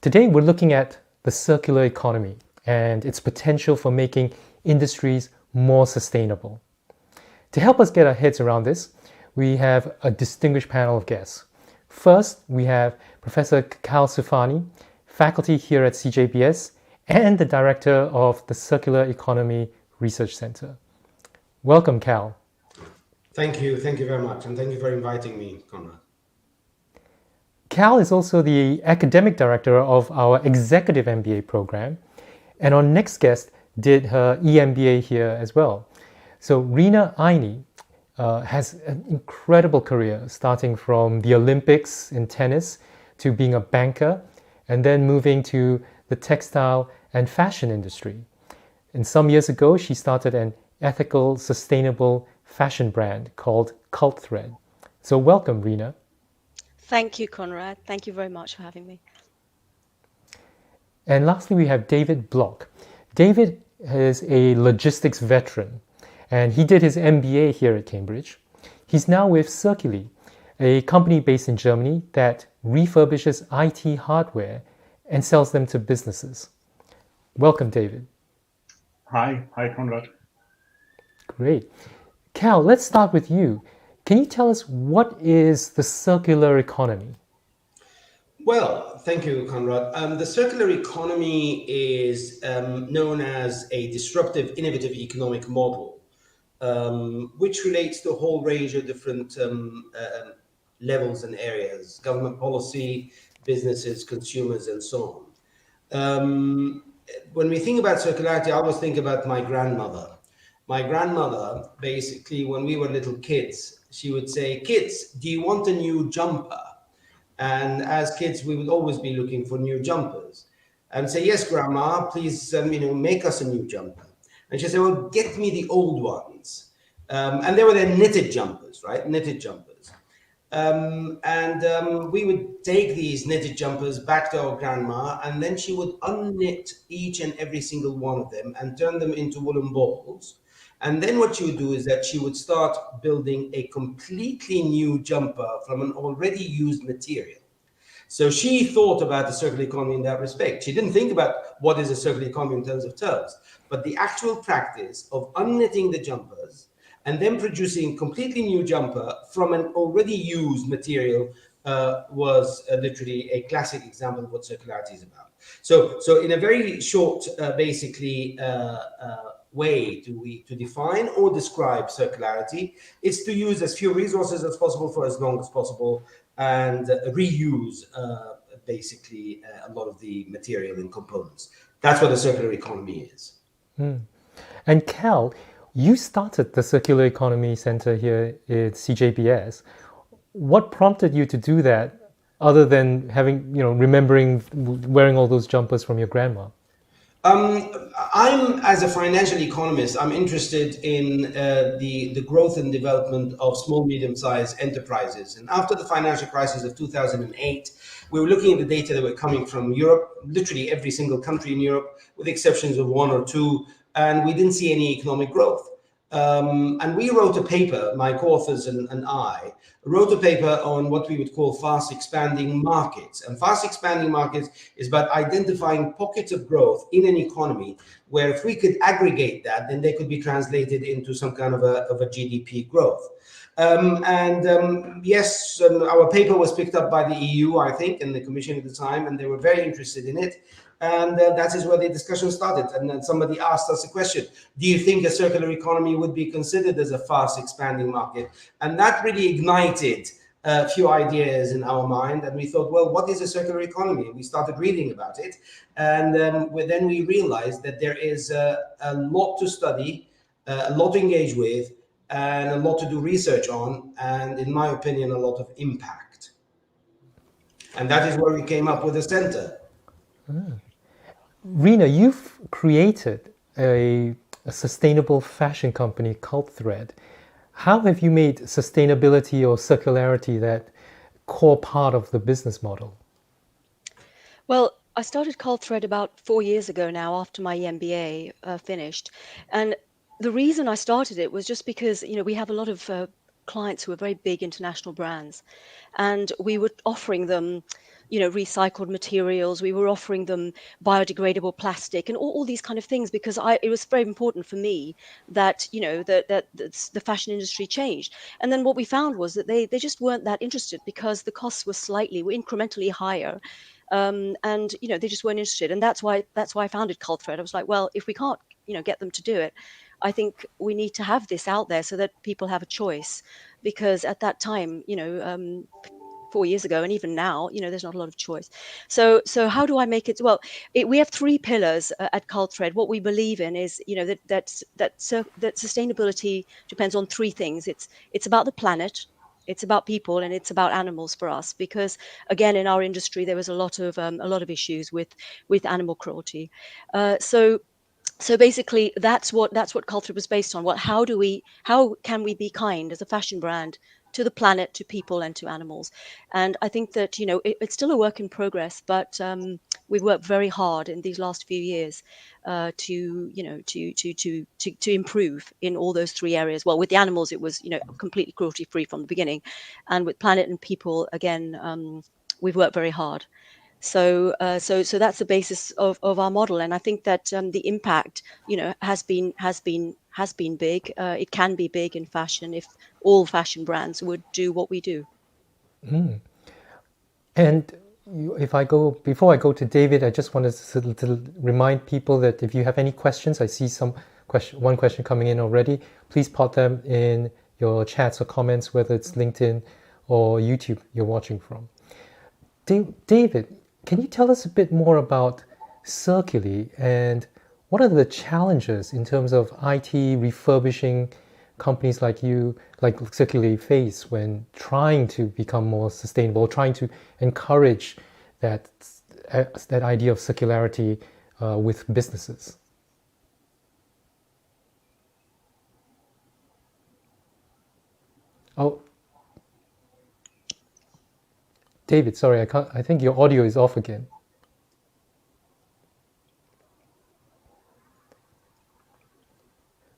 Today, we're looking at the circular economy and its potential for making industries more sustainable. To help us get our heads around this, we have a distinguished panel of guests. First, we have Professor Cal Sufani, faculty here at CJBS and the director of the Circular Economy Research Center. Welcome, Cal. Thank you very much, and thank you for inviting me, Conrad. Cal is also the academic director of our executive MBA program, and our next guest did her EMBA here as well. So Rina Einy has an incredible career, starting from the Olympics in tennis to being a banker, and then moving to the textile and fashion industry. And some years ago, she started an ethical, sustainable fashion brand called Culthread. So welcome, Rina. Thank you, Conrad. Thank you very much for having me. And lastly, we have David Block. David is a logistics veteran, and he did his MBA here at Cambridge. He's now with Circulee, a company based in Germany that refurbishes IT hardware and sells them to businesses. Welcome, David. Hi, Conrad. Great. Cal, let's start with you. Can you tell us what is the circular economy? Well, thank you, Conrad. The circular economy is known as a disruptive, innovative economic model, which relates to a whole range of different levels and areas: government policy, businesses, consumers, and so on. When we think about circularity, I always think about my grandmother. My grandmother, basically, when we were little kids, she would say, "Kids, do you want a new jumper?" And as kids, we would always be looking for new jumpers and say, "Yes, Grandma, please, make us a new jumper." And she said, "Well, get me the old ones." And they were then knitted jumpers, right? Knitted jumpers. We would take these knitted jumpers back to our grandma, and then she would unknit each and every single one of them and turn them into woolen balls. And then what she would do is that she would start building a completely new jumper from an already used material. So she thought about the circular economy in that respect. She didn't think about what is a circular economy in terms of terms, but the actual practice of unknitting the jumpers and then producing completely new jumper from an already used material was literally a classic example of what circularity is about. So in a very short, way to define or describe circularity, it's to use as few resources as possible for as long as possible and reuse a lot of the material and components. That's what a circular economy is. And Cal, you started the Circular Economy Center here at CJBS. What prompted you to do that, other than remembering wearing all those jumpers from your grandma? As a financial economist, I'm interested in the growth and development of small, medium-sized enterprises. And after the financial crisis of 2008, we were looking at the data that were coming from Europe, literally every single country in Europe, with exceptions of one or two, and we didn't see any economic growth. And we wrote a paper, my co-authors and I, wrote a paper on what we would call fast expanding markets. And fast expanding markets is about identifying pockets of growth in an economy where if we could aggregate that, then they could be translated into some kind of a GDP growth. Yes, our paper was picked up by the EU, I think, and the Commission at the time, and they were very interested in it. And that is where the discussion started. And then somebody asked us a question: do you think a circular economy would be considered as a fast expanding market? And that really ignited a few ideas in our mind. And we thought, well, what is a circular economy? And we started reading about it. And then we realized that there is a lot to study, a lot to engage with, and a lot to do research on, and in my opinion, a lot of impact. And that is where we came up with a center. Rina, you've created a sustainable fashion company, Culthread. How have you made sustainability or circularity that core part of the business model? Well, I started Culthread about 4 years ago now, after my MBA finished. And the reason I started it was just because, we have a lot of clients who are very big international brands, and we were offering them recycled materials. We were offering them biodegradable plastic and all these kind of things, because it was very important for me that that the fashion industry changed. And then what we found was that they just weren't that interested, because the costs were incrementally higher. And they just weren't interested, and that's why I founded Culthread. I was like, well, if we can't get them to do it, I think we need to have this out there so that people have a choice. Because at that time, 4 years ago, and even now, there's not a lot of choice. So how do I make it? Well, we have three pillars at Culthread. What we believe in is, that sustainability depends on three things. It's about the planet, it's about people, and it's about animals for us. Because again, in our industry, there was a lot of issues with animal cruelty. So basically, that's what Culthread was based on. How can we be kind as a fashion brand to the planet, to people, and to animals? And I think that it's still a work in progress, but we've worked very hard in these last few years to improve in all those three areas. Well, with the animals, it was completely cruelty free from the beginning, and with planet and people, again, we've worked very hard. So that's the basis of our model, and I think that the impact, has been big. It can be big in fashion if all fashion brands would do what we do. And before I go to David, I just wanted to remind people that if you have any questions, I see one question coming in already. Please pop them in your chats or comments, whether it's LinkedIn or YouTube you're watching from. David, can you tell us a bit more about Circulee, and what are the challenges in terms of IT refurbishing companies like Circulee face when trying to become more sustainable, trying to encourage that idea of circularity with businesses? Oh, David, sorry, I think your audio is off again.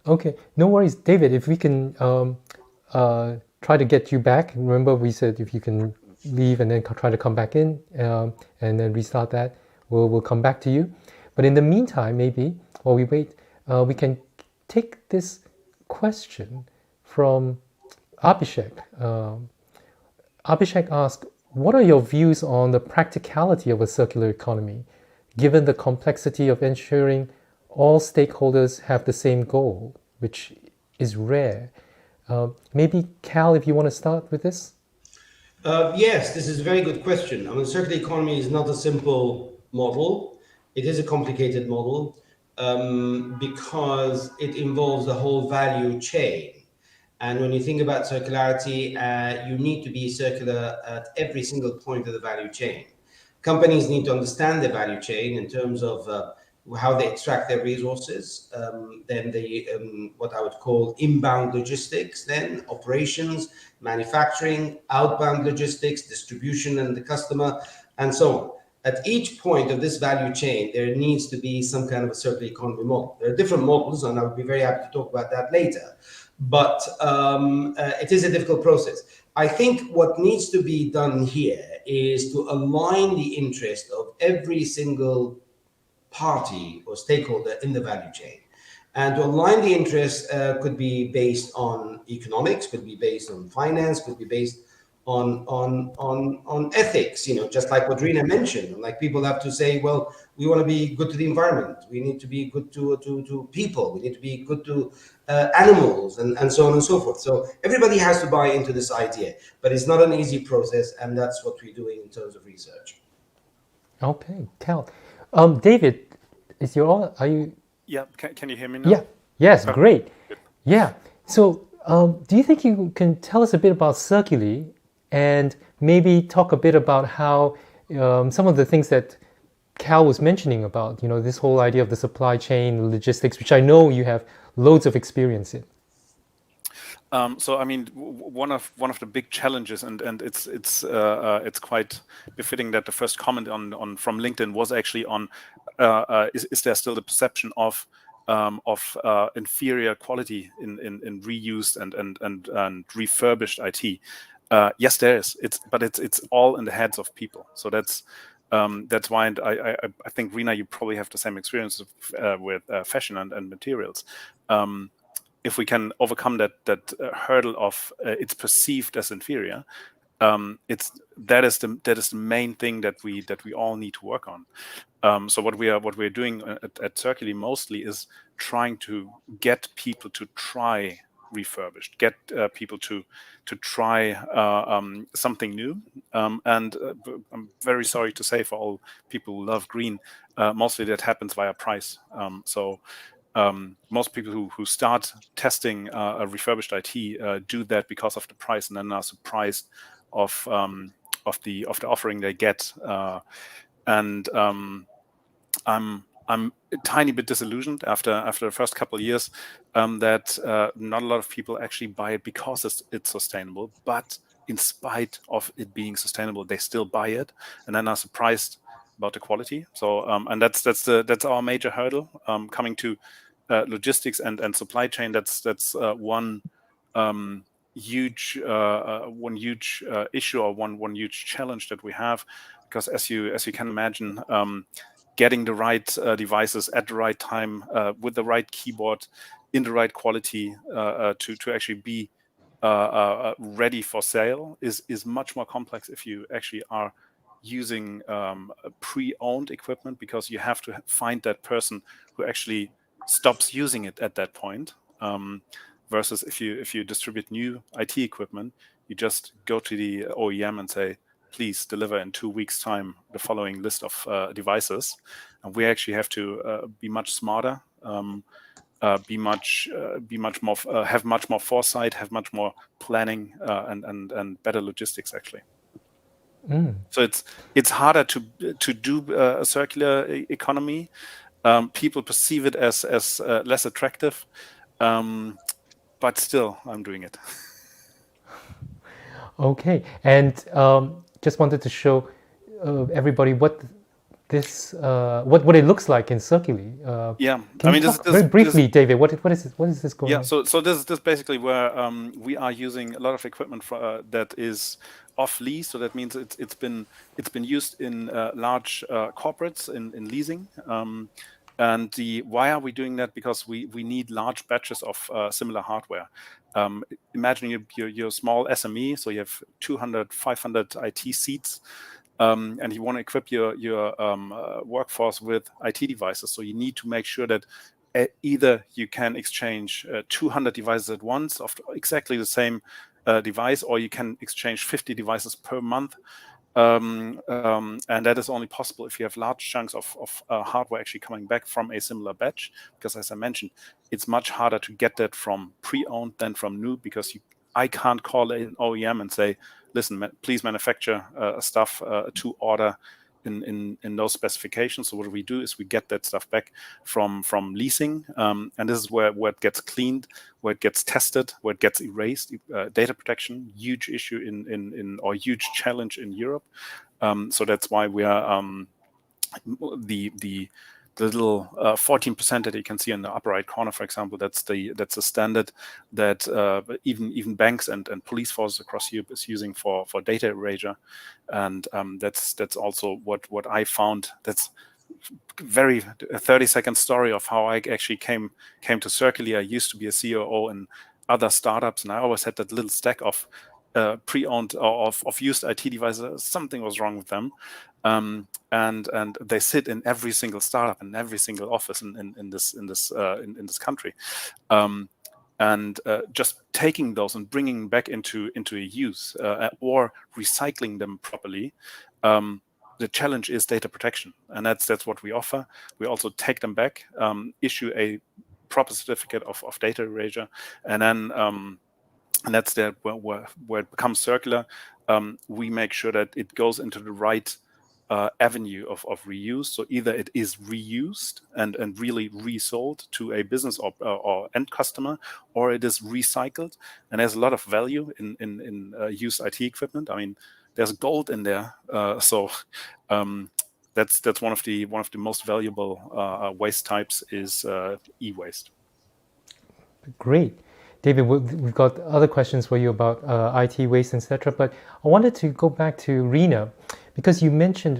Okay, no worries, David. If we can try to get you back. Remember, we said if you can leave and then try to come back in and then restart that, we'll come back to you. But in the meantime, maybe while we wait, we can take this question from Abhishek. Abhishek asked, what are your views on the practicality of a circular economy, given the complexity of ensuring all stakeholders have the same goal, which is rare? Maybe, Cal, if you want to start with this? Yes, this is a very good question. I mean, circular economy is not a simple model. It is a complicated model because it involves the whole value chain. And when you think about circularity, you need to be circular at every single point of the value chain. Companies need to understand the value chain in terms of how they extract their resources, then what I would call inbound logistics, then operations, manufacturing, outbound logistics, distribution and the customer, and so on. At each point of this value chain, there needs to be some kind of a circular economy model. There are different models, and I would be very happy to talk about that later. But it is a difficult process. I think what needs to be done here is to align the interest of every single party or stakeholder in the value chain. And to align the interest could be based on economics, could be based on finance, could be based on ethics, just like what Rina mentioned. Like, people have to say, well, we want to be good to the environment, we need to be good to people, we need to be good to animals, and so on and so forth. So everybody has to buy into this idea, but it's not an easy process, and that's what we're doing in terms of research. Okay, Cal. David, are you? Yeah, can you hear me now? Yeah, yes, great. Yeah, so do you think you can tell us a bit about Circulee, and maybe talk a bit about how some of the things that Cal was mentioning about, this whole idea of the supply chain, logistics, which I know you have loads of experience in. So I mean, one of the big challenges, and it's quite befitting that the first comment from LinkedIn was actually on is there still the perception of inferior quality in reused and refurbished IT? Yes, there is. But it's all in the heads of people. So that's why I think, Rina, you probably have the same experience with fashion and materials. If we can overcome that hurdle of it's perceived as inferior, that is the main thing that we all need to work on. So what we're doing at Circulee mostly is trying to get people to try refurbished, get people to try something new. And I'm very sorry to say, for all people who love green, mostly that happens via price. So most people who start testing a refurbished IT do that because of the price, and then are surprised of the offering they get. And I'm a tiny bit disillusioned after the first couple of years that not a lot of people actually buy it because it's sustainable. But in spite of it being sustainable, they still buy it, and then are surprised about the quality. So and that's our major hurdle coming to logistics and supply chain. That's one huge issue, or one huge challenge that we have, because as you can imagine, getting the right devices at the right time with the right keyboard in the right quality to actually be ready for sale is much more complex if you actually are using pre-owned equipment, because you have to find that person who actually stops using it at that point. Versus if you distribute new IT equipment, you just go to the OEM and say, please deliver in 2 weeks' time the following list of devices. And we actually have to be much smarter, be much more, have much more foresight, have much more planning, and better logistics actually. So it's harder to do a circular economy. People perceive it as less attractive, but still, I'm doing it. Okay, and just wanted to show everybody what this what it looks like in Circulee. Yeah, Can you talk very briefly, David? What is this going? Yeah, so this is basically where we are using a lot of equipment that is off lease. So that means it's been used in large corporates in leasing. And why are we doing that? Because we need large batches of similar hardware. Imagine you're a small SME, so you have 200, 500 IT seats. And you want to equip your workforce with IT devices. So you need to make sure that either you can exchange 200 devices at once of exactly the same device, or you can exchange 50 devices per month. And that is only possible if you have large chunks of hardware actually coming back from a similar batch. Because as I mentioned, it's much harder to get that from pre-owned than from new, because I can't call an OEM and say, listen, please manufacture stuff to order in those specifications. So what we do is we get that stuff back from leasing, and this is where it gets cleaned, where it gets tested, where it gets erased. Data protection, huge issue or huge challenge in Europe. So that's why we are the little 14% that you can see in the upper right corner, for example, that's the standard that even banks and police forces across Europe is using for data erasure. And that's also what I found. That's a 30-second story of how I actually came to Circulee. I used to be a COO in other startups, and I always had that little stack of pre-owned or of used IT devices. Something was wrong with them. And they sit in every single startup, in every single office in this country, and just taking those and bringing back into a use or recycling them properly. The challenge is data protection, and that's what we offer. We also take them back, issue a proper certificate of data erasure, and then and that's where it becomes circular. We make sure that it goes into the right avenue of reuse. So either it is reused and really resold to a business or end customer, or it is recycled. And there's a lot of value in used IT equipment. I mean, there's gold in there. So that's one of the most valuable waste types is e-waste. Great. David, we've got other questions for you about IT waste, etc. But I wanted to go back to Rina, because you mentioned,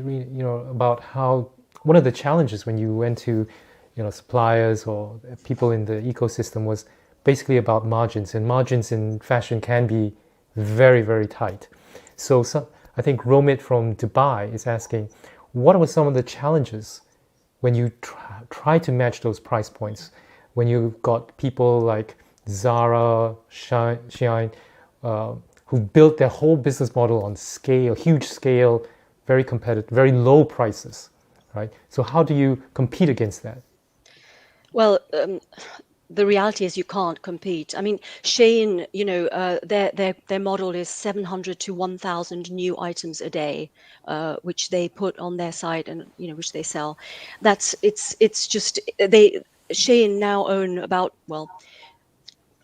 about how one of the challenges when you went to, suppliers or people in the ecosystem was basically about margins, and margins in fashion can be very, very tight. So I think Romit from Dubai is asking, what were some of the challenges when you try to match those price points, when you've got people like Zara, Shein, who built their whole business model on scale, huge scale, very competitive, very low prices, right? So how do you compete against that? Well, the reality is you can't compete. I mean, Shein, their model is 700 to 1,000 new items a day, which they put on their site and which they sell. It's just Shein now own about, well,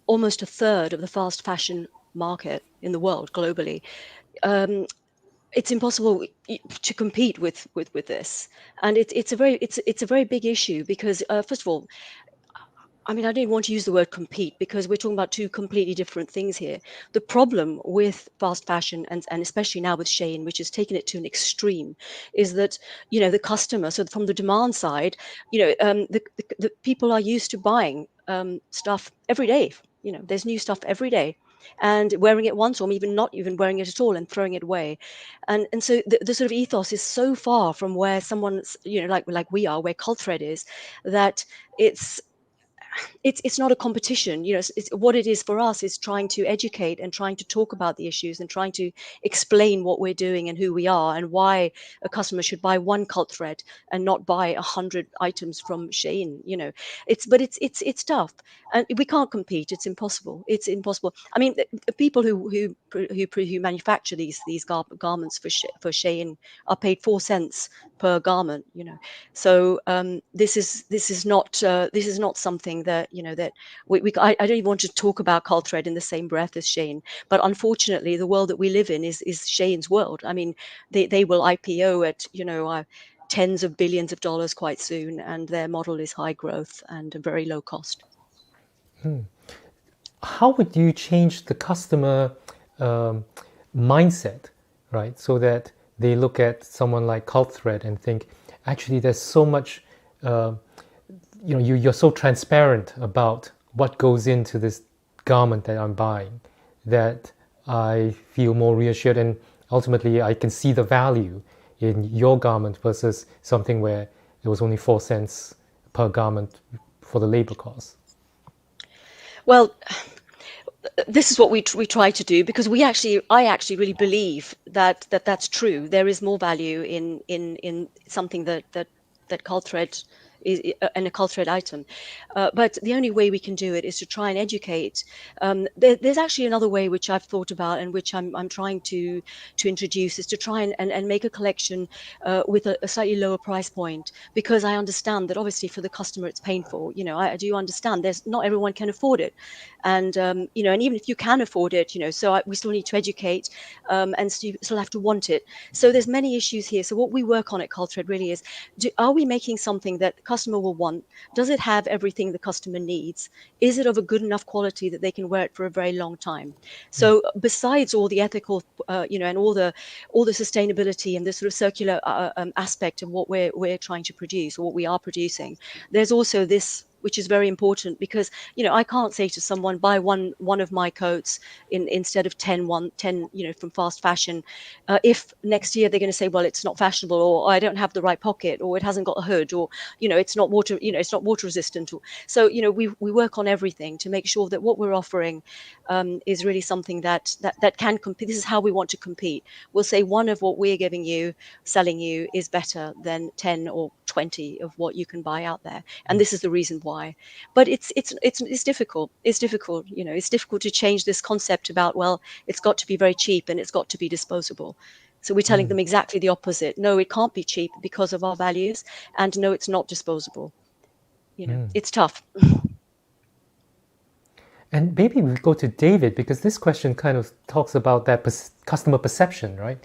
almost a third of the fast fashion market in the world globally. It's impossible to compete with this, and it's a very big issue because first of all, I mean, I don't want to use the word compete because we're talking about two completely different things here. The problem with fast fashion and especially now with Shein, which has taken it to an extreme, is that, the customer, so from the demand side, the people are used to buying stuff every day. There's new stuff every day and wearing it once or even not even wearing it at all and throwing it away. And so the sort of ethos is so far from where someone's, like we are, where Culthread is, that it's not a competition. It's what it is for us is trying to educate and trying to talk about the issues and trying to explain what we're doing and who we are and why a customer should buy one Culthread and not buy 100 items from Shein. It's tough and we can't compete. It's impossible. I mean, the people who manufacture these garments for Shein are paid 4 cents per garment. So this is not something that I don't even want to talk about Culthread in the same breath as Shein. But unfortunately, the world that we live in is Shein's world. I mean, they will IPO at tens of billions of dollars quite soon, and their model is high growth and very low cost. How would you change the customer mindset, right? So that they look at someone like Culthread and think, actually, there's so much, you're so transparent about what goes into this garment that I'm buying that I feel more reassured, and ultimately I can see the value in your garment versus something where it was only 4 cents per garment for the labor cost. Well, this is what we try to do because I actually really believe that's true. There is more value in something that Culthread is in a Culthread item, but the only way we can do it is to try and educate. There's actually another way which I've thought about and which I'm trying to introduce is to try and make a collection with a slightly lower price point, because I understand that obviously for the customer it's painful. I do understand there's not everyone can afford it, and and even if you can afford it, we still need to educate and still have to want it. So there's many issues here. So what we work on at Culthread really is, are we making something that the customer will want? Does it have everything the customer needs? Is it of a good enough quality that they can wear it for a very long time? So besides all the ethical, and all the sustainability and the sort of circular aspect of what we're trying to produce or what we are producing, there's also this, which is very important, because I can't say to someone, buy one of my coats instead of 10 from fast fashion, if next year they're going to say, well, it's not fashionable, or I don't have the right pocket, or it hasn't got a hood, or it's not water resistant. So we work on everything to make sure that what we're offering is really something that can compete. This is how we want to compete. We'll say one of what we're selling you is better than 10 or 20 of what you can buy out there, and this is the reason why. But it's difficult. It's difficult. It's difficult to change this concept about, well, it's got to be very cheap and it's got to be disposable. So we're telling them exactly the opposite. No, it can't be cheap because of our values, and no, it's not disposable. It's tough. And maybe we go to David, because this question kind of talks about that customer perception, right?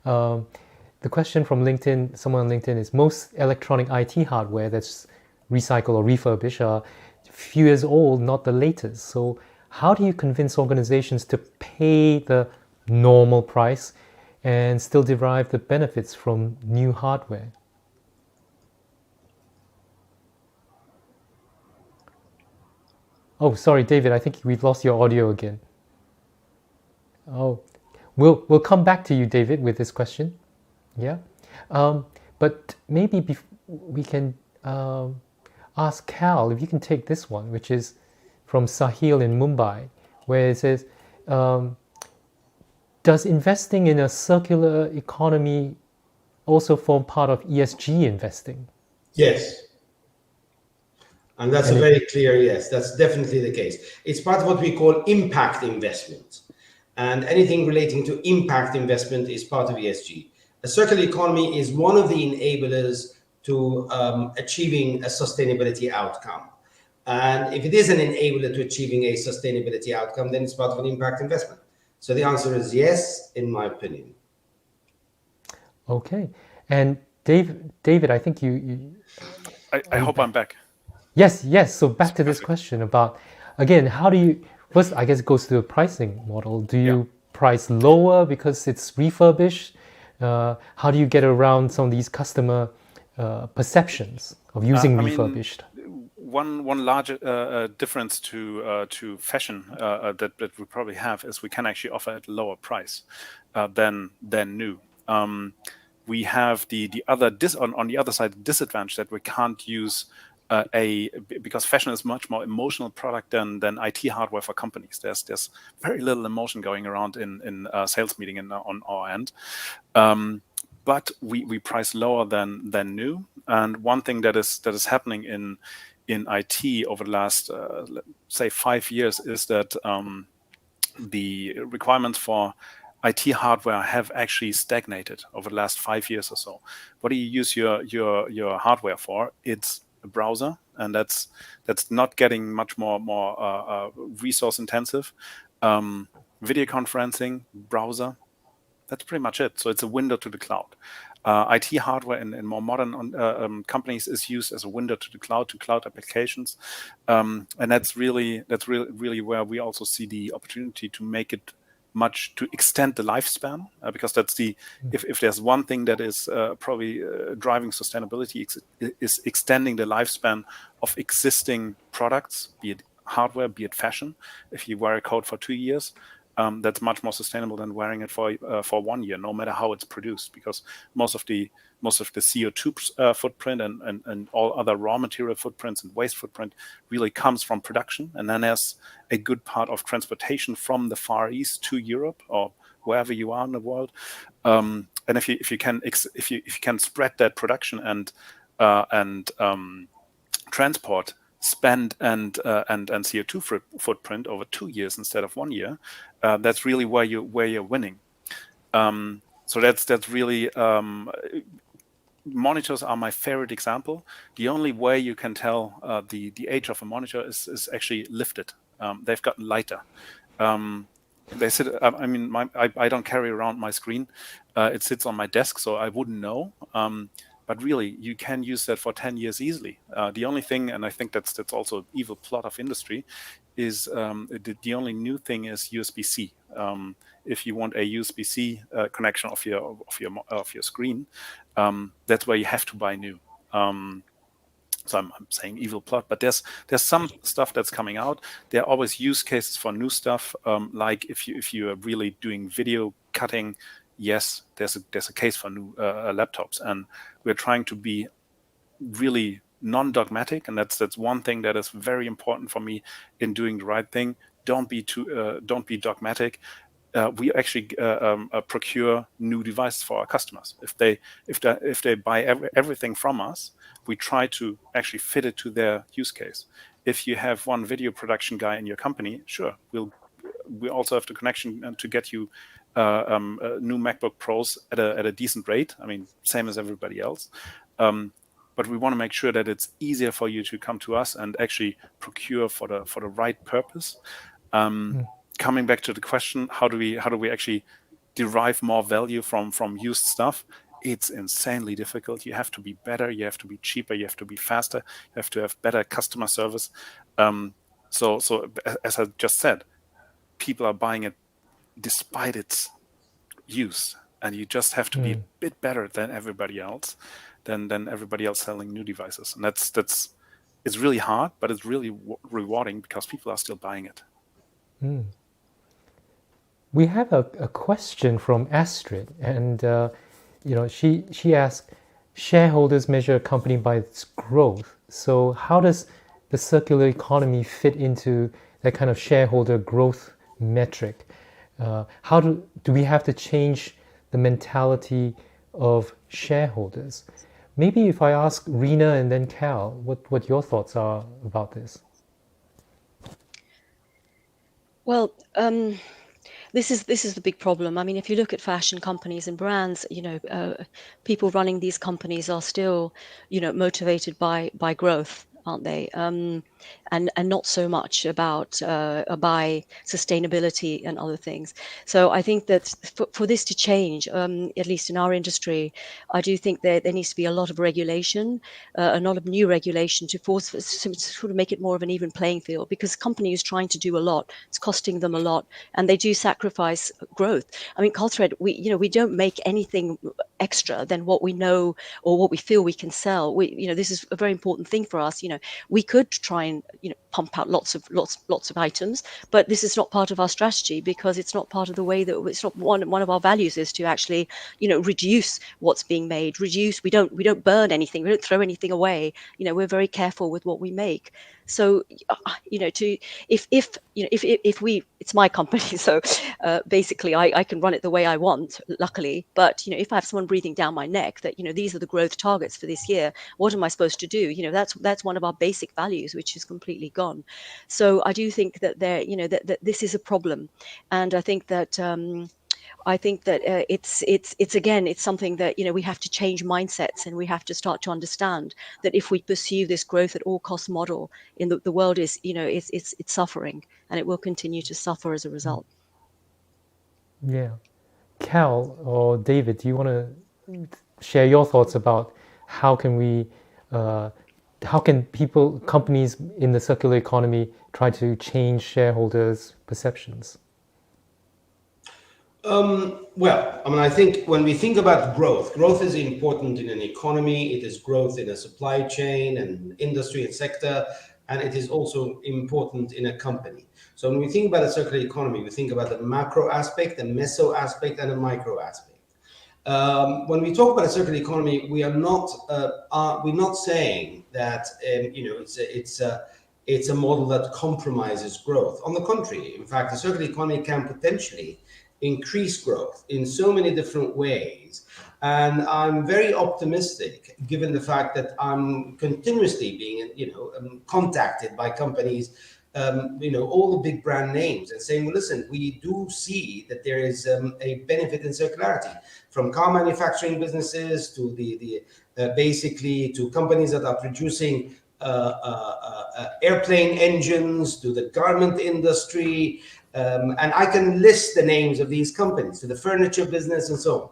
The question from LinkedIn, someone on LinkedIn, is most electronic IT hardware that's recycled or refurbished are a few years old, not the latest. So how do you convince organizations to pay the normal price and still derive the benefits from new hardware? Oh, sorry, David, I think we've lost your audio again. Oh, we'll come back to you, David, with this question. Yeah. But maybe we can ask Cal if you can take this one, which is from Sahil in Mumbai, where it says, does investing in a circular economy also form part of ESG investing? Yes. And that's a very clear yes. That's definitely the case. It's part of what we call impact investment. And anything relating to impact investment is part of ESG. A circular economy is one of the enablers to achieving a sustainability outcome. And if it is an enabler to achieving a sustainability outcome, then it's part of an impact investment. So the answer is yes, in my opinion. Okay. And David, I think I hope I'm back. Yes. So back to this question about, again, how do you, first, I guess it goes to the pricing model. Do you price lower because it's refurbished? How do you get around some of these customer perceptions of using refurbished? One large difference to fashion that we probably have is we can actually offer at a lower price than new. We have the other on the other side disadvantage that we can't use because fashion is much more emotional product than IT hardware for companies. There's very little emotion going around in sales meeting and on our end. But we price lower than new. And one thing that is happening in IT over the last say 5 years is that the requirements for IT hardware have actually stagnated over the last 5 years or so. What do you use your hardware for? It's a browser, and that's not getting much more resource intensive. Video conferencing, browser, that's pretty much it. So it's a window to the cloud. IT hardware in more modern companies is used as a window to the cloud, to cloud applications, and that's really where we also see the opportunity to make it to extend the lifespan, because that's if there's one thing that is probably driving sustainability is extending the lifespan of existing products, be it hardware, be it fashion. If you wear a coat for 2 years, that's much more sustainable than wearing it for 1 year, no matter how it's produced, because most of the CO2 footprint and all other raw material footprints and waste footprint really comes from production, and then there's a good part of transportation from the Far East to Europe or wherever you are in the world. And if you can spread that production and transport spend and CO2 footprint over 2 years instead of 1 year, that's really where you're winning. So that's really monitors are my favorite example. The only way you can tell the age of a monitor is actually lifted. They've gotten lighter. They sit. I don't carry around my screen. It sits on my desk, so I wouldn't know. But really, you can use that for 10 years easily. The only thing, and I think that's also an evil plot of industry, is the only new thing is USB-C. If you want a USB-C connection of your screen, that's where you have to buy new. So I'm saying evil plot, but there's some stuff that's coming out. There are always use cases for new stuff, like if you are really doing video cutting. Yes, there's a case for new laptops, and we're trying to be really non-dogmatic, and that's one thing that is very important for me in doing the right thing. Don't be dogmatic. We actually procure new devices for our customers. If they buy everything from us, we try to actually fit it to their use case. If you have one video production guy in your company, sure, we also have the connection to get you new MacBook Pros at a decent rate. I mean, same as everybody else. But we want to make sure that it's easier for you to come to us and actually procure for the right purpose. Coming back to the question, how do we actually derive more value from used stuff? It's insanely difficult. You have to be better. You have to be cheaper. You have to be faster. You have to have better customer service. So as I just said, people are buying it despite its use, and you just have to be a bit better than everybody else, than everybody else selling new devices, and that's it's really hard, but it's really rewarding because people are still buying it. We have a question from Astrid, and she asked, shareholders measure a company by its growth. So how does the circular economy fit into that kind of shareholder growth metric? How do we have to change the mentality of shareholders? Maybe if I ask Rina and then Cal, what your thoughts are about this? Well, this is the big problem. I mean, if you look at fashion companies and brands, people running these companies are still, motivated by growth, aren't they? And not so much about by sustainability and other things. So I think that for this to change, at least in our industry, I do think that there needs to be a lot of regulation, a lot of new regulation to sort of make it more of an even playing field, because companies trying to do a lot, it's costing them a lot, and they do sacrifice growth. I mean, Culthread, we don't make anything extra than what we know or what we feel we can sell. This is a very important thing for us. We could try and pump out lots of items, but this is not part of our strategy, because it's not part of the way that it's not one of our values is to actually reduce what's being made. We don't burn anything, we don't throw anything away. We're very careful with what we make. So if we, it's my company, so basically I can run it the way I want, luckily. But if I have someone breathing down my neck that these are the growth targets for this year, what am I supposed to do? That's one of our basic values, which is completely gone. So I do think that that this is a problem, and I think that it's something that we have to change mindsets, and we have to start to understand that if we pursue this growth at all cost model, in the world is it's suffering, and it will continue to suffer as a result. Yeah. Cal or David, do you want to share your thoughts about how can companies in the circular economy try to change shareholders' perceptions? Well, I mean, I think when we think about growth is important in an economy. It is growth in a supply chain and industry and sector, and it is also important in a company. So when we think about a circular economy, we think about the macro aspect, the meso aspect, and the micro aspect. When we talk about a circular economy, we're not saying that it's a model that compromises growth. On the contrary, in fact, the circular economy can potentially increase growth in so many different ways. And I'm very optimistic, given the fact that I'm continuously being, contacted by companies, all the big brand names, and saying, well, listen, we do see that there is a benefit in circularity, from car manufacturing businesses to basically to companies that are producing airplane engines, to the garment industry. And I can list the names of these companies, to the furniture business and so on.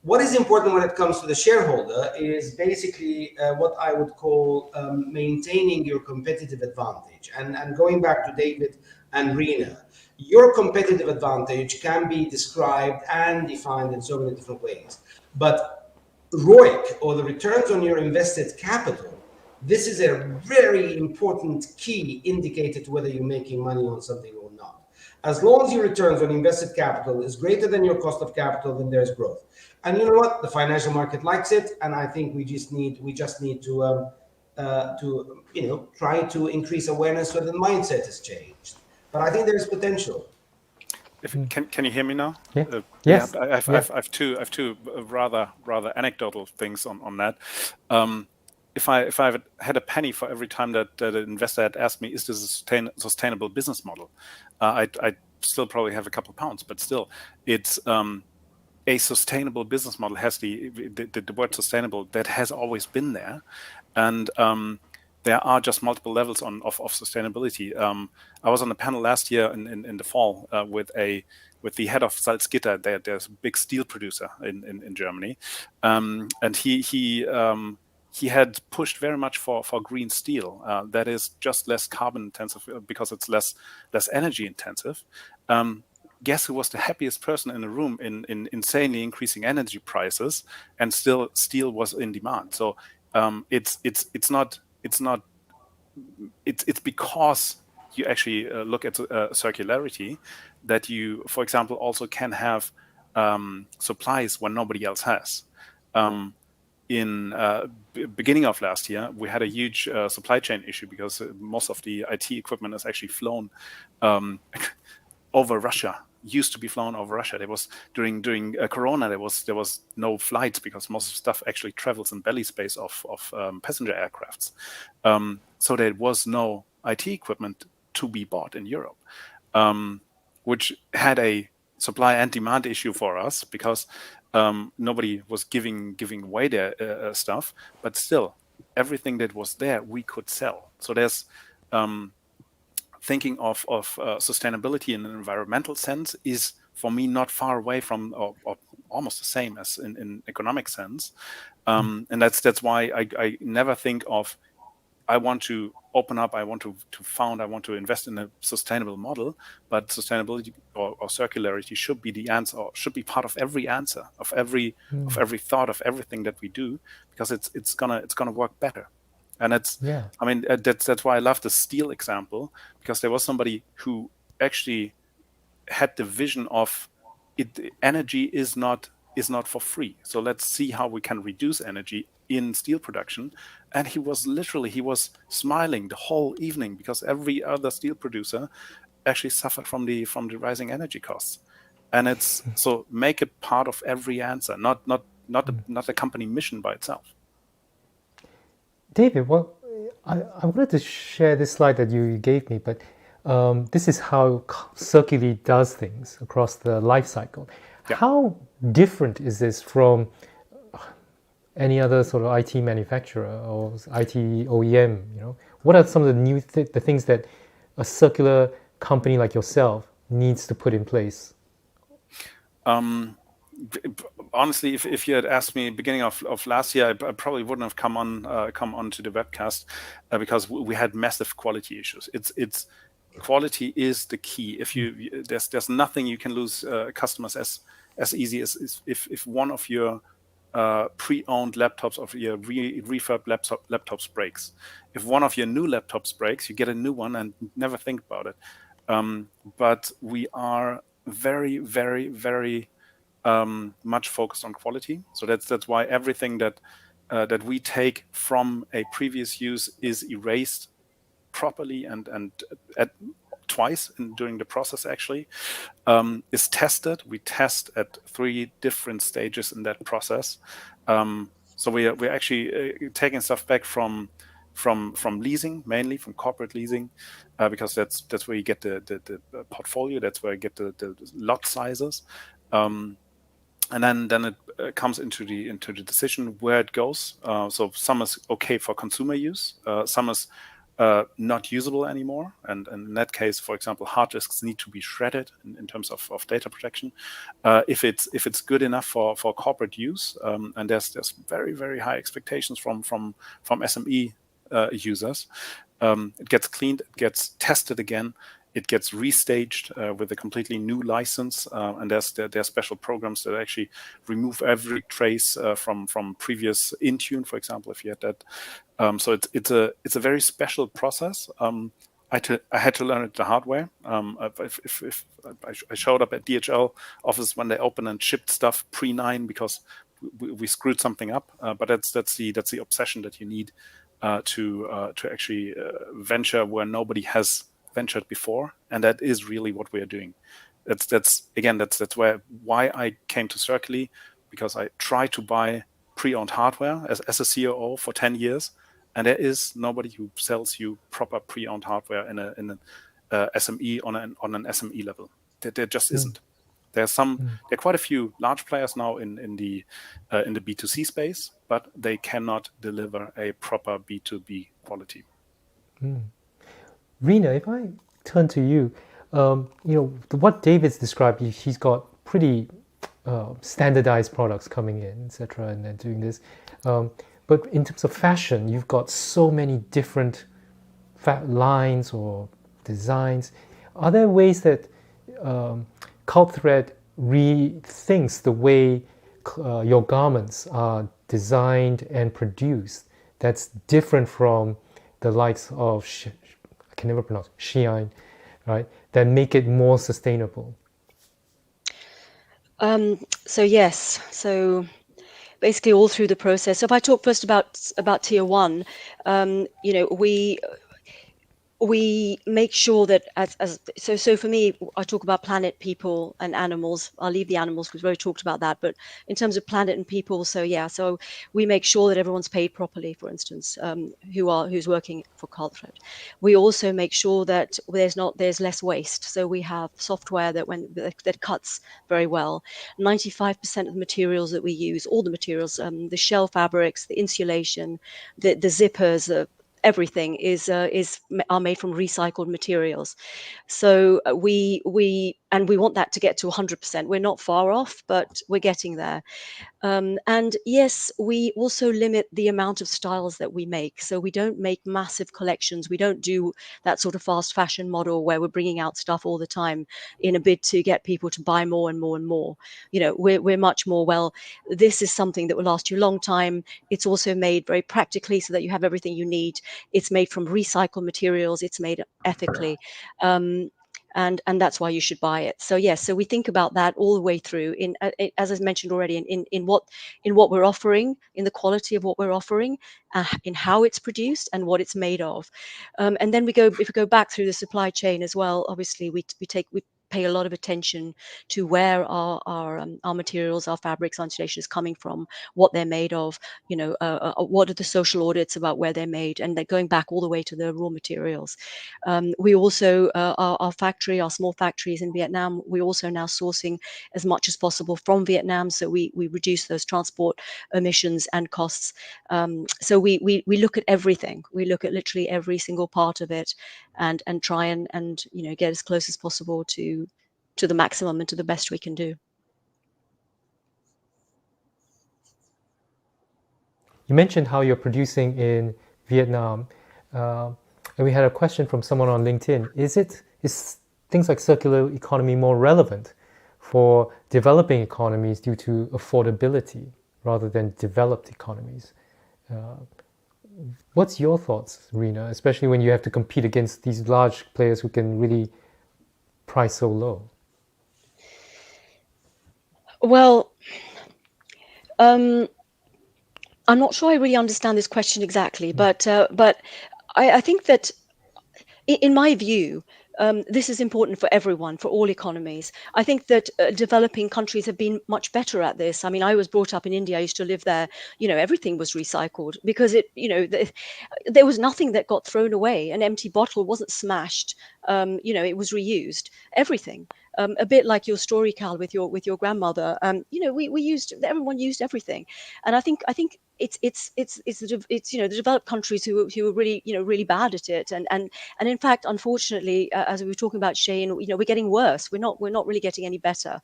What is important when it comes to the shareholder is basically what I would call maintaining your competitive advantage. And going back to David and Rina, your competitive advantage can be described and defined in so many different ways. But ROIC, or the returns on your invested capital, this is a very important key indicator to whether you're making money on something or not. As long as your returns on invested capital is greater than your cost of capital, then there's growth. And you know what? The financial market likes it, and I think we just need to try to increase awareness so the mindset is changed. But I think there's potential. Can you hear me now? Yeah. Yes. I have two rather anecdotal things on that. If I had a penny for every time that an investor had asked me, is this a sustainable business model, I'd still probably have a couple of pounds, but still, it's a sustainable business model has the word sustainable that has always been there, and there are just multiple levels of sustainability. I was on a panel last year in the fall with the head of Salzgitter. There's a big steel producer in Germany, and he he had pushed very much for green steel that is just less carbon intensive because it's less energy intensive. Guess who was the happiest person in the room in insanely increasing energy prices, and still steel was in demand. So it's because you actually look at circularity that you, for example, also can have supplies when nobody else has. In beginning of last year, we had a huge supply chain issue because most of the IT equipment is actually flown over Russia. Used to be flown over Russia. There was during Corona there was no flights because most of the stuff actually travels in belly space of passenger aircrafts. So there was no IT equipment to be bought in Europe, which had a supply and demand issue for us because nobody was giving away their stuff, but still everything that was there we could sell. So there's thinking of sustainability in an environmental sense is for me not far away from or almost the same as in economic sense, and that's why I never think of I want to open up, I want to found, I want to invest in a sustainable model, but sustainability or circularity should be the answer, or should be part of every answer, of every thought, of everything that we do, because it's gonna work better. And I mean, that's why I love the steel example, because there was somebody who actually had the vision of energy is not for free. So let's see how we can reduce energy in steel production. And he was smiling the whole evening because every other steel producer actually suffered from the rising energy costs. And it's so make it part of every answer, not a company mission by itself. David, well, I wanted to share this slide that you gave me, but this is how Circulee does things across the life cycle. Yeah. How different is this from any other sort of IT manufacturer or IT OEM? You know, what are some of the new the things that a circular company like yourself needs to put in place? Honestly, if you had asked me beginning of last year, I probably wouldn't have come on to the webcast because we had massive quality issues. It's quality is the key. If there's nothing you can lose customers as easy as if one of your pre-owned laptops of your refurb laptops breaks. If one of your new laptops breaks, you get a new one and never think about it. But we are very, very, very much focused on quality. So that's why everything that we take from a previous use is erased properly and twice during the process actually, is tested. We test at 3 different stages in that process. So we're actually taking stuff back from leasing, mainly from corporate leasing, because that's where you get the portfolio. That's where you get the lot sizes. And then it comes into the decision where it goes. So some is okay for consumer use, some is not usable anymore, and in that case, for example, hard disks need to be shredded in terms of data protection. If it's good enough for corporate use, and there's very, very high expectations from SME users, it gets cleaned, it gets tested again. It gets restaged with a completely new license, and there are special programs that actually remove every trace from previous Intune, for example, if you had that. So it's a very special process. I had to learn it the hard way. If I showed up at DHL office when they opened and shipped stuff pre-9 because we screwed something up, but that's the obsession that you need to actually venture where nobody has ventured before, and that is really what we are doing. That's why I came to Circulee, because I tried to buy pre-owned hardware as a COO for 10 years, and there is nobody who sells you proper pre-owned hardware in an SME on an SME level. There just isn't. There are quite a few large players now in the B2C space, but they cannot deliver a proper B2B quality. Rina, if I turn to you, what David's described, he's got pretty standardized products coming in, etc., and then doing this. But in terms of fashion, you've got so many different lines or designs. Are there ways that Culthread rethinks the way your garments are designed and produced that's different from the likes of, I can never pronounce, Shein, right, that make it more sustainable? So yes, so basically all through the process. So if I talk first about tier one, you know, we make sure that so for me, I talk about planet, people, and animals. I'll leave the animals because we've already talked about that. But in terms of planet and people, so yeah, so we make sure that everyone's paid properly. For instance, who's working for Culthread. We also make sure that there's less waste. So we have software that cuts very well. 95% of the materials that we use, all the materials, the shell fabrics, the insulation, the zippers, everything are made from recycled materials. So we want that to get to 100%. We're not far off, but we're getting there. And yes, we also limit the amount of styles that we make. So we don't make massive collections. We don't do that sort of fast fashion model where we're bringing out stuff all the time in a bid to get people to buy more and more and more. You know, we're much more, well, this is something that will last you a long time. It's also made very practically so that you have everything you need. It's made from recycled materials. It's made ethically. And that's why you should buy it. So yes, so we think about that all the way through. As I mentioned already, in what we're offering, in the quality of what we're offering, in how it's produced and what it's made of. And then if we go back through the supply chain as well, obviously we pay a lot of attention to where our materials, our fabrics, our insulation is coming from, what they're made of, you know, what are the social audits about where they're made, and they're going back all the way to the raw materials. We also, our small factories in Vietnam, we're also now sourcing as much as possible from Vietnam, so we reduce those transport emissions and costs. So we look at everything. We look at literally every single part of it, and try and you know, get as close as possible to the maximum and to the best we can do. You mentioned how you're producing in Vietnam, and we had a question from someone on LinkedIn. Is things like circular economy more relevant for developing economies due to affordability rather than developed economies? What's your thoughts, Rina, especially when you have to compete against these large players who can really price so low? Well, I'm not sure I really understand this question exactly, but I think that in my view, this is important for everyone, for all economies. I think that developing countries have been much better at this. I mean, I was brought up in India. I used to live there. You know, everything was recycled because there was nothing that got thrown away. An empty bottle wasn't smashed. You know, it was reused. Everything. A bit like your story, Cal, with your grandmother. You know, everyone used everything, and I think it's you know, the developed countries who are really, you know, really bad at it, and in fact, unfortunately, as we were talking about Shein, you know, we're getting worse. We're not really getting any better.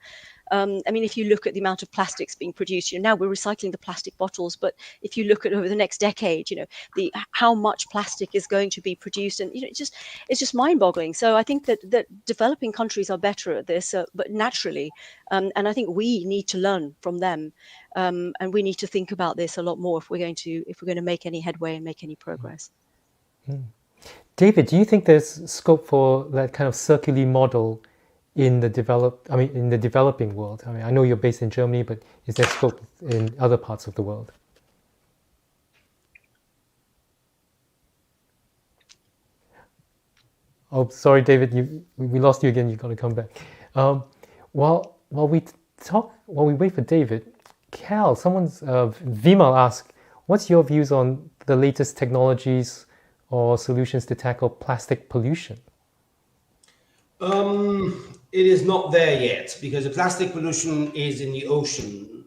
I mean, if you look at the amount of plastics being produced, you know, now we're recycling the plastic bottles, but if you look at over the next decade, you know, how much plastic is going to be produced, and you know, it's just mind-boggling. So I think that developing countries are better at this, but naturally, and I think we need to learn from them, and we need to think about this a lot more if we're going to make any headway and make any progress. David, do you think there's scope for that kind of circulee model in the developing world? I mean, I know you're based in Germany, but is there scope in other parts of the world? Oh, sorry, David, we lost you again. You've got to come back. While we wait for David, Cal, Vimal asked, what's your views on the latest technologies or solutions to tackle plastic pollution? It is not there yet because the plastic pollution is in the ocean.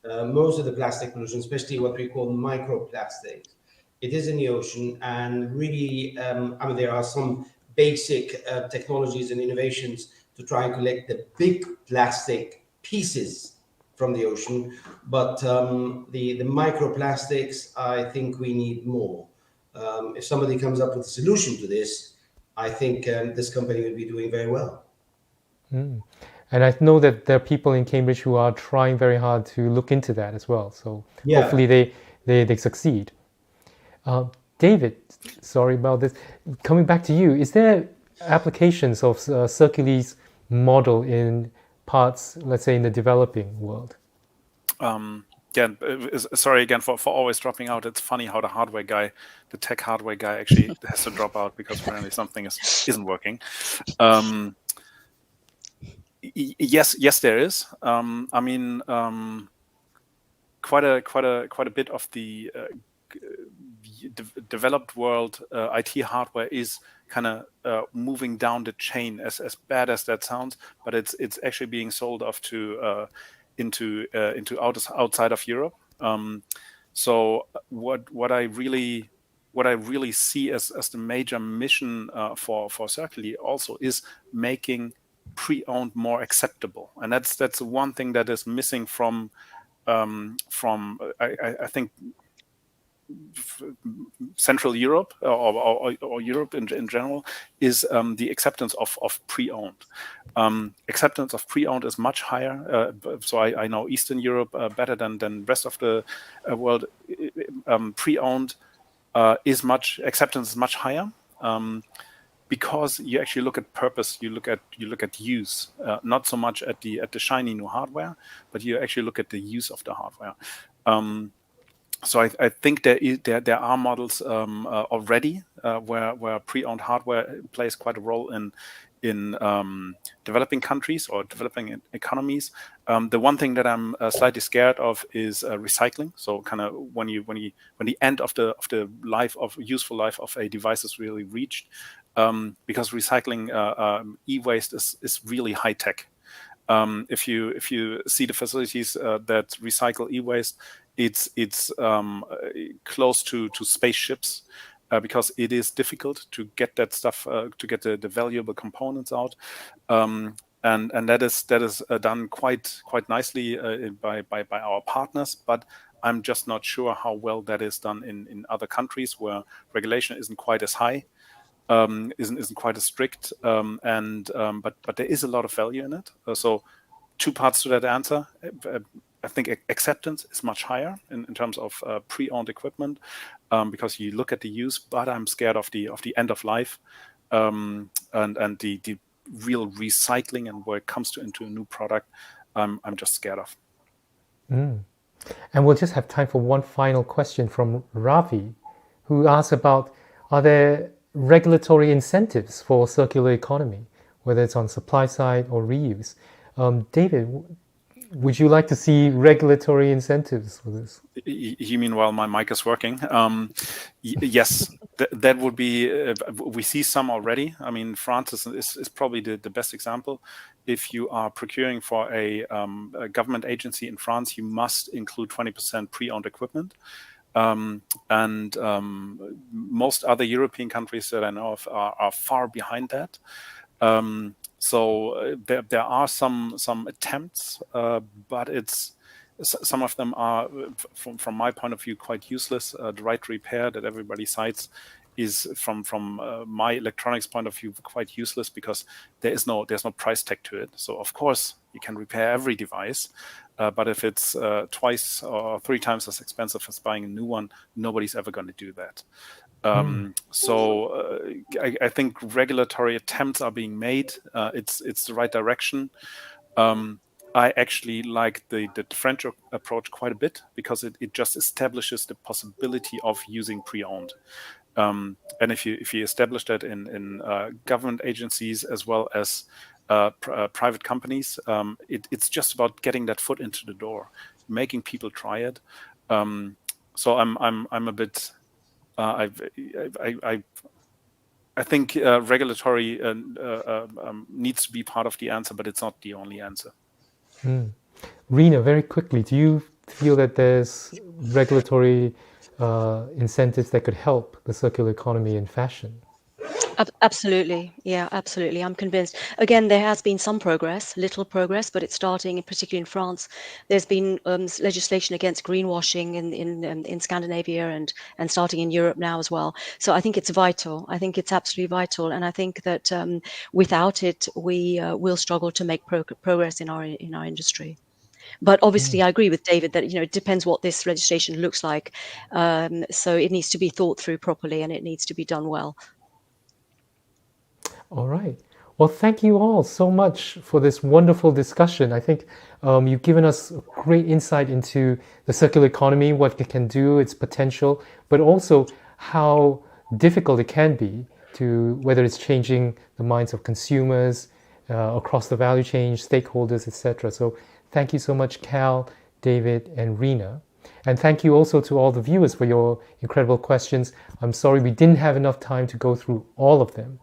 Most of the plastic pollution, especially what we call microplastics, it is in the ocean. And really, I mean, there are some basic technologies and innovations to try and collect the big plastic pieces from the ocean. But the microplastics, I think we need more. If somebody comes up with a solution to this, I think this company will be doing very well. And I know that there are people in Cambridge who are trying very hard to look into that as well. So Yeah. hopefully they succeed. David, sorry about this. Coming back to you, is there applications of Circulee's model in parts, let's say, in the developing world? Again, sorry again for always dropping out. It's funny how the tech hardware guy actually has to drop out because apparently something isn't working. Yes, there is. I mean, quite a bit of the developed world IT hardware is kind of moving down the chain. As bad as that sounds, but it's actually being sold off to into outside of Europe. So what I really see as the major mission for Circulee also is making pre-owned more acceptable, and that's one thing that is missing from I think Central Europe or Europe in general is the acceptance of pre-owned. Acceptance of pre-owned is much higher. So I know Eastern Europe better than rest of the world. Pre-owned acceptance is much higher. Because you actually look at purpose, you look at use, not so much at the shiny new hardware, but you actually look at the use of the hardware. So I think there are models already where pre-owned hardware plays quite a role in developing countries or developing economies. The one thing that I'm slightly scared of is recycling. So kind of when the end of the useful life of a device is really reached, because recycling e-waste is really high tech. If you see the facilities that recycle e-waste, it's close to spaceships. Because it is difficult to get that stuff, to get the valuable components out, and that is done quite nicely by our partners. But I'm just not sure how well that is done in other countries where regulation isn't quite as high, isn't quite as strict, but there is a lot of value in it. So two parts to that answer. I think acceptance is much higher in terms of pre-owned equipment, because you look at the use, but I'm scared of the end of life, and the real recycling and where it comes into a new product. I'm just scared of. And we'll just have time for one final question from Ravi, who asks about, are there regulatory incentives for circular economy, whether it's on supply side or reuse? David, would you like to see regulatory incentives for this? You mean while my mic is working? Yes, that would be. We see some already. I mean, France is probably the best example. If you are procuring for a government agency in France, you must include 20% pre-owned equipment. And most other European countries that I know of are far behind that. So there are some attempts, but some of them are, from my point of view, quite useless. The right to repair that everybody cites is, from my electronics point of view, quite useless because there's no price tag to it. So of course you can repair every device, but if it's twice or three times as expensive as buying a new one, nobody's ever going to do that. So I think regulatory attempts are being made. It's the right direction. I actually like the French approach quite a bit because it just establishes the possibility of using pre-owned. And if you establish that in government agencies as well as private companies, it's just about getting that foot into the door, making people try it. So I'm a bit. I think regulatory needs to be part of the answer, but it's not the only answer. Rina, very quickly, do you feel that there's regulatory incentives that could help the circular economy in fashion? Absolutely. Yeah, absolutely. I'm convinced. Again, there has been some progress, little progress, but it's starting, particularly in France. There's been legislation against greenwashing in Scandinavia and starting in Europe now as well. So I think it's vital. I think it's absolutely vital, and I think that without it, we will struggle to make progress in our industry. But obviously, I agree with David that it depends what this legislation looks like. So it needs to be thought through properly, and it needs to be done well. All right. Well, thank you all so much for this wonderful discussion. I think you've given us great insight into the circular economy, what it can do, its potential, but also how difficult it can be to whether it's changing the minds of consumers across the value chain, stakeholders, etc. So thank you so much, Cal, David, and Rina. And thank you also to all the viewers for your incredible questions. I'm sorry we didn't have enough time to go through all of them.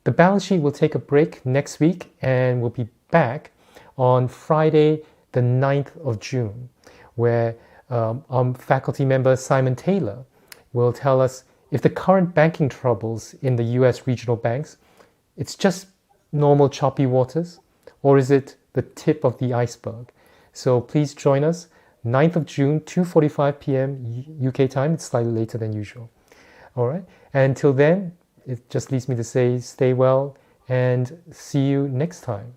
The balance sheet will take a break next week and we'll be back on Friday, the 9th of June, where our faculty member Simon Taylor will tell us if the current banking troubles in the US regional banks, it's just normal choppy waters, or is it the tip of the iceberg? So please join us, 9th of June, 2:45 p.m. UK time. It's slightly later than usual. All right. And until then, it just leaves me to say stay well and see you next time.